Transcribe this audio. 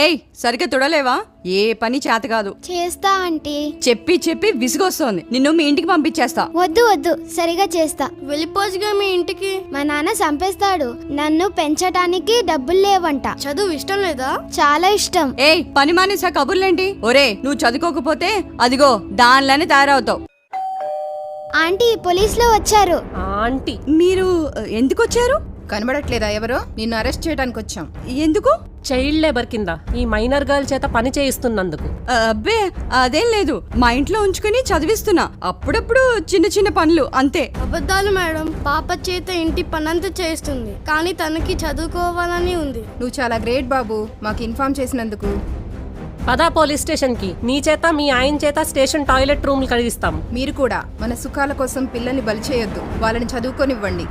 ఏయ్ సరిగ్గా తుడలేవా? ఏ పని చేత కాదు. చేస్తా ఆంటీ. చెప్పి చెప్పి విసుగొస్తోంది. నిన్ను మీ ఇంటికి పంపించేస్తా. వద్దు వద్దు, సరిగా చేస్తా. వెళ్ళిపోజుగా మీ ఇంటికి. మా నాన్న చంపేస్తాడు. నన్ను పెంచడానికి డబ్బులు లేవంట. చదువు ఇష్టం లేదా? చాలా ఇష్టం. ఏయ్ పని మానేసా కబుర్లేంటి? ఒరే నువ్వు చదువుకోకపోతే అదిగో దానిలానే తయారవుతావు. ఆంటీ పోలీసులు వచ్చారు. ఆంటీ మీరు ఎందుకు వచ్చారు? కనబడట్లేదా ఎవరో? నిన్ను అరెస్ట్ చేయడానికి వచ్చాం. ఎందుకు? చైల్డ్ లేబర్ కింద ఈ మైనర్ గర్ల్ చేత పని చేయిస్తున్నందుకు. అబ్బే అదేం లేదు, మా ఇంట్లో ఉంచుకుని చదివిస్తున్నా. అప్పుడప్పుడు చిన్న చిన్న పనులు అంతే. అబద్ధాలు మేడం. పాప చేత ఇంటి పనంతా చేస్తుంది, కానీ తనకి చదువుకోవాలని ఉంది. నువ్వు చాలా గ్రేట్ బాబు, మాకు ఇన్ఫార్మ్ చేసినందుకు. పదా పోలీస్ స్టేషన్ కి. నీ చేత మీ ఆయన చేత స్టేషన్ టాయిలెట్ రూమ్లు కలిగిస్తాం. మీరు కూడా మన సుఖాల కోసం పిల్లల్ని బలి చేయొద్దు. వాళ్ళని చదువుకోనివ్వండి.